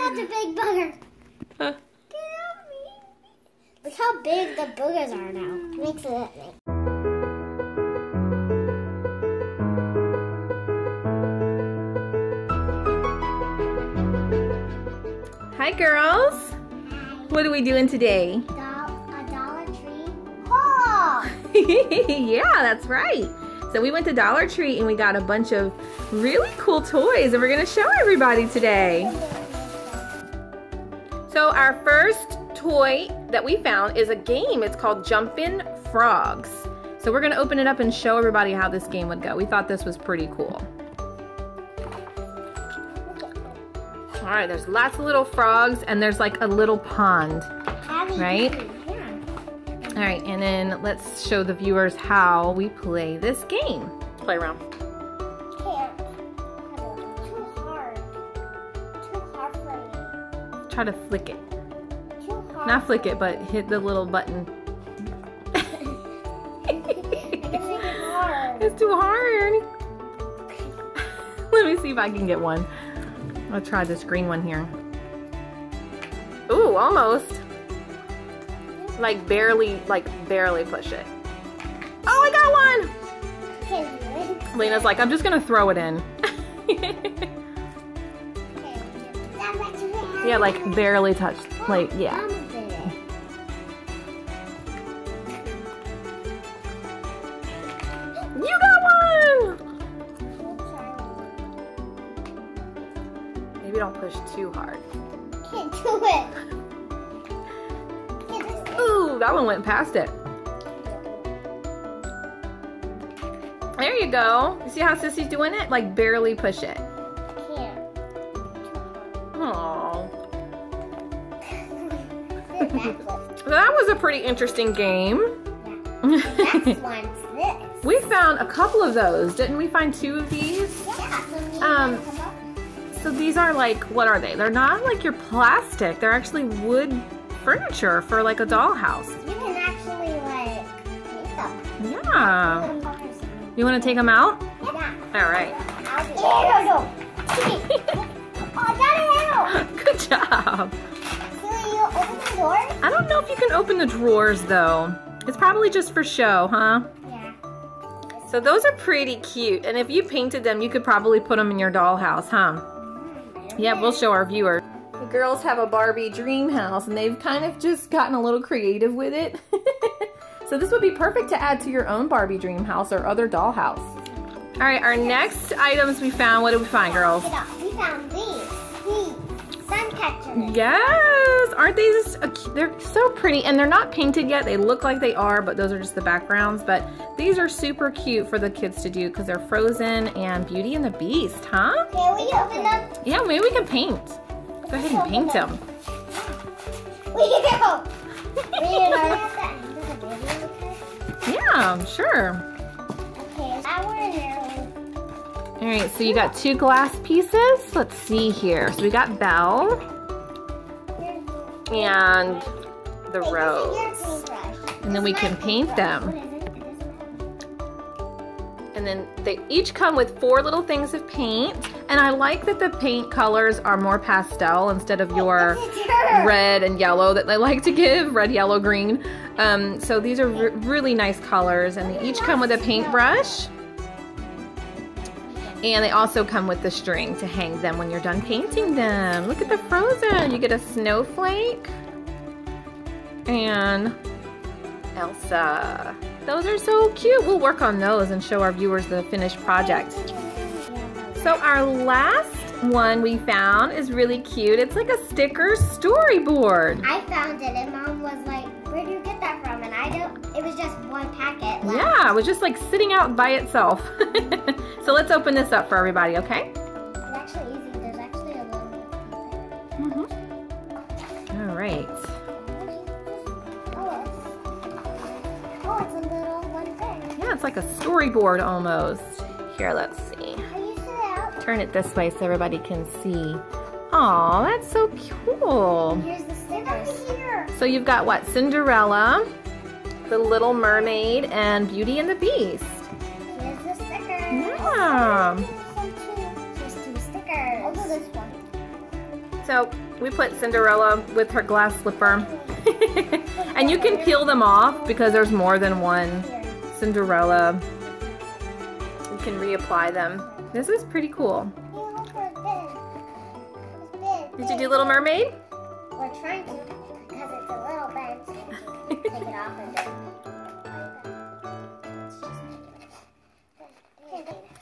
that's a big booger. Huh. Get off me. Look how big the boogers are now. Makes it. Hi, girls. Hi. What are we doing today? A Dollar Tree haul. Yeah, that's right. So we went to Dollar Tree and we got a bunch of really cool toys and we're gonna show everybody today. So our first toy that we found is a game. It's called Jumpin' Frogs. So we're gonna open it up and show everybody how this game would go. We thought this was pretty cool. All right, there's lots of little frogs and there's like a little pond, right? All right, and then let's show the viewers how we play this game. Play around. Can't. Too hard. Too hard for me. Try to flick it. Too hard. Not flick it, but hit the little button. I can make it hard. It's too hard. Let me see if I can get one. I'll try this green one here. Ooh, almost. Like barely push it. Oh, I got one! Lena's like, I'm just gonna throw it in. Yeah, like barely touched. Like, yeah. You got one! Maybe don't push too hard. Can't do it. Ooh, that one went past it. There you go. You see how Sissy's doing it? Like barely push it. Can't. Aww. So that was a pretty interesting game. Yeah. Next one's this. We found a couple of those. Didn't we find 2 of these? Yeah. So these are like, what are they? They're not like your plastic. They're actually wood furniture for like a dollhouse. You can actually like paint them. Yeah. You want to take them out? Yeah. All right. Oh, I got it out. Good job. So you open the door? I don't know if you can open the drawers though. It's probably just for show, huh? Yeah. So those are pretty cute. And if you painted them, you could probably put them in your dollhouse, huh? Yeah, we'll show our viewers. The girls have a Barbie dream house and they've kind of just gotten a little creative with it. So this would be perfect to add to your own Barbie dream house or other dollhouse. All right, our next items we found, what did we find, girls? We found these sun catchers. Yes, aren't they just, they're so pretty and they're not painted yet. They look like they are, but those are just the backgrounds. But these are super cute for the kids to do because they're Frozen and Beauty and the Beast, huh? Can we open them? Yeah, maybe we can paint. Go ahead and paint them. Yeah, sure. Okay, now we're here. All right, so you got 2 glass pieces. Let's see here. So we got Belle and the Rose. And then we can paint them. And then they each come with 4 little things of paint. And I like that the paint colors are more pastel instead of your red and yellow that they like to give, red, yellow, green. So these are really nice colors and they each come with a paintbrush. And they also come with the string to hang them when you're done painting them. Look at the Frozen. You get a snowflake and Elsa. Those are so cute. We'll work on those and show our viewers the finished project. So our last one we found is really cute. It's like a sticker storyboard. I found it and Mom was like, where do you get that from? And I don't, it was just one packet left. Yeah, it was just like sitting out by itself. So let's open this up for everybody, okay? It's actually easy. There's actually a little bit of paper. All right. Oh, it's a little one thing. Yeah, it's like a storyboard almost. Here, let's see. Can you sit out? Turn it this way so everybody can see. Aw, that's so cool. Here's the stickers. Here. So you've got what? Cinderella, The Little Mermaid, and Beauty and the Beast. Here's the stickers. Yeah. Here's 2 stickers. I'll do this one. So we put Cinderella with her glass slipper. And you can peel them off because there's more than one Cinderella. You can reapply them. This is pretty cool. Did you do Little Mermaid? We're trying to, because it's a little bent. Take it off and then.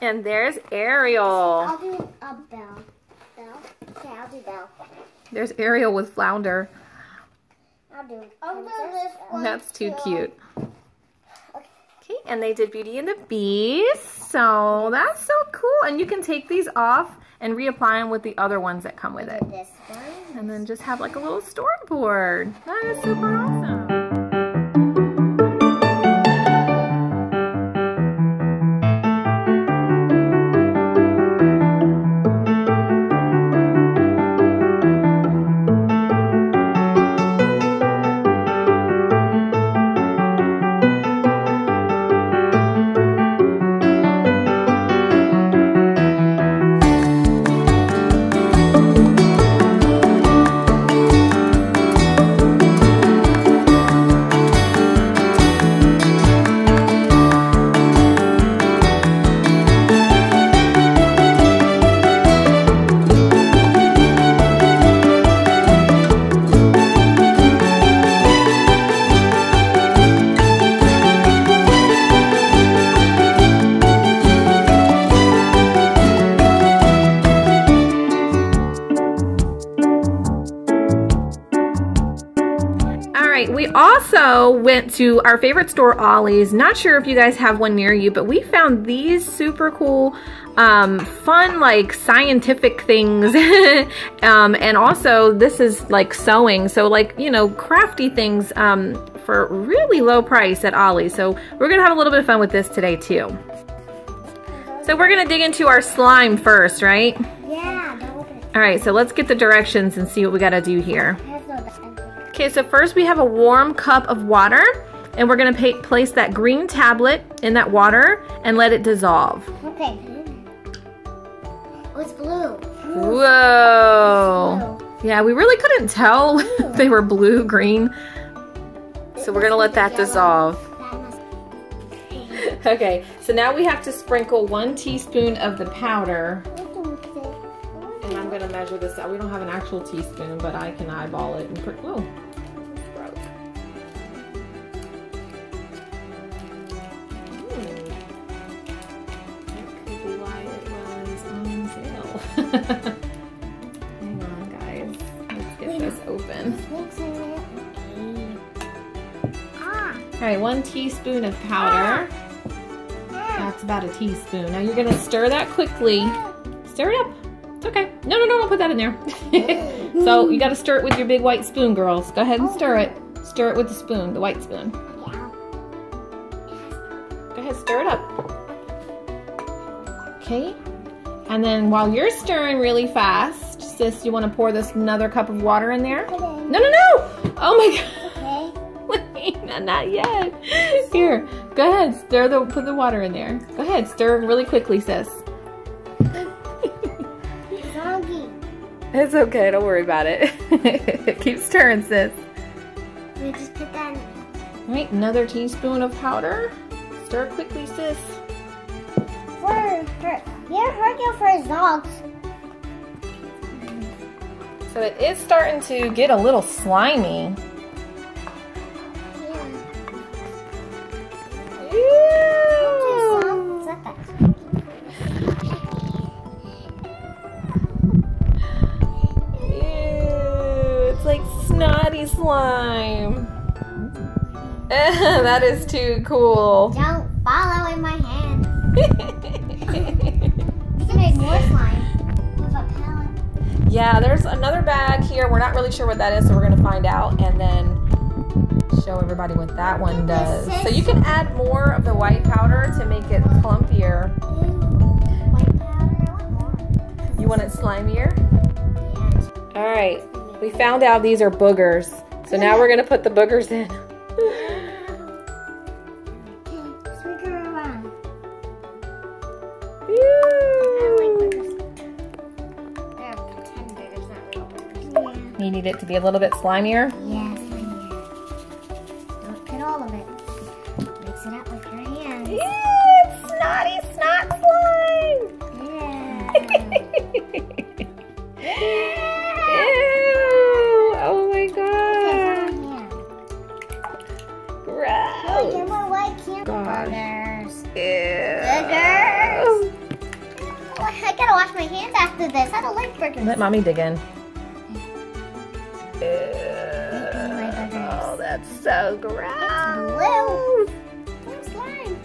And there's Ariel. I'll do a bell. Bell? Okay, I'll do bell. There's Ariel with Flounder. I'll do this one. That's too cute. Okay, and they did Beauty and the Beast. So that's so cool. And you can take these off and reapply them with the other ones that come with it. This one. And then just have like a little storyboard. That is super awesome. We also went to our favorite store, Ollies. Not sure if you guys have one near you, but we found these super cool, fun, like scientific things. And also this is like sewing. So like, you know, crafty things for really low price at Ollies. So we're going to have a little bit of fun with this today too. So we're going to dig into our slime first, right? Yeah. All right, so let's get the directions and see what we got to do here. Okay, so first we have a warm cup of water, and we're going to place that green tablet in that water and let it dissolve. Okay. Oh, it's blue. Whoa. It's blue. Yeah, we really couldn't tell if they were blue, green. So we're going to let that dissolve. Okay, so now we have to sprinkle 1 teaspoon of the powder. And I'm going to measure this out. We don't have an actual teaspoon, but I can eyeball it and put, whoa. Hang on, guys. Let's get this open. Alright, 1 teaspoon of powder. That's about a teaspoon. Now you're going to stir that quickly. Stir it up. It's okay. No, don't put that in there. So you got to stir it with your big white spoon, girls. Go ahead and stir it. Stir it with the spoon, the white spoon. Go ahead, stir it up. Okay. And then while you're stirring really fast, sis, you want to pour this another cup of water in there? No! Oh my God. Wait, not yet. Here, go ahead, put the water in there. Go ahead, stir really quickly, sis. It's okay, don't worry about it. Keep stirring, sis. We just put that in. All right, another teaspoon of powder. Stir quickly, sis. For results. So it is starting to get a little slimy. Yeah. Ew. It's like snotty slime. That is too cool. Don't follow in my hand. You can make more slime with a palette. Yeah, there's another bag here. We're not really sure what that is, so we're going to find out and then show everybody what that one does. So you can add more of the white powder to make it clumpier. White powder, I want more. You want it slimier? Yeah. All right, we found out these are boogers. So now we're going to put the boogers in. Swigger around. Ew. I like boogers. They're pretend boogers, not real boogers. You need it to be a little bit slimier? Yes, slimier. Don't put all of it. Mix it up with your hands. Ew, it's snotty snot slime! Yeah. Ew! Oh my god! Gross! Get more white candy. Gosh. Boogers. Ew! Boogers. I gotta wash my hands after this. I don't like burgers. Let mommy dig in. Oh, that's so gross. Blue. Blue slime.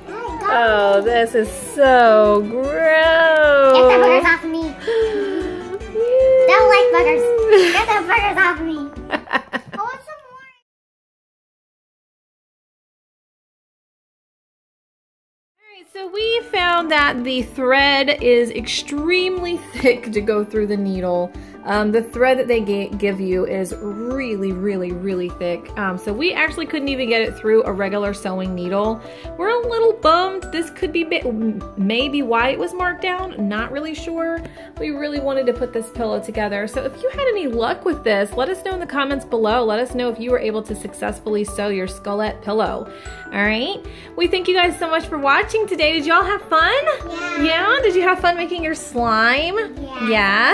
Oh, this is so gross. Get the boogers off of me. Don't like boogers. Get the boogers off of me. I want some more. Alright, so we found that the thread is extremely thick to go through the needle. The thread that they give you is really, really, really thick. So we actually couldn't even get it through a regular sewing needle. We're a little bummed. This could be maybe why it was marked down. Not really sure. We really wanted to put this pillow together. So if you had any luck with this, let us know in the comments below. Let us know if you were able to successfully sew your Skullette pillow. All right. We thank you guys so much for watching today. Did y'all have fun? Yeah. Yeah? Did you have fun making your slime? Yeah. Yeah?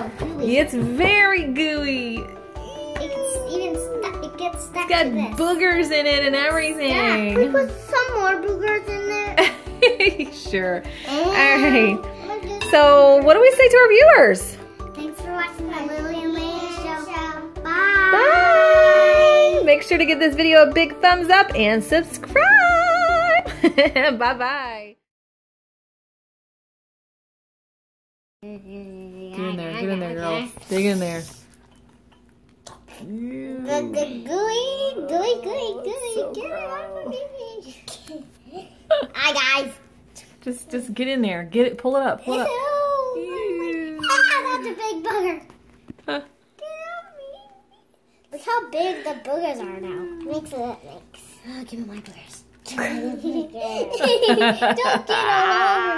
A little gooey. It's very gooey. It gets stuck It's got to this. boogers in it and Yeah, everything. we put some more boogers in there. Sure. And All right. So what do we say to our viewers? thanks for watching the Lily and Lady show. Bye. Bye. Make sure to give this video a big thumbs up and subscribe. Bye-bye. Get in there, girls. Dig in there. Gooey. So Get it out of me. Hi, guys. Just get in there. Get it. Pull it up. Pull it up. Ew. Ah, that's a big booger. Huh. Get out of me. Look how big the boogers are now. Mix it. Oh, give me my boogers. Don't get all over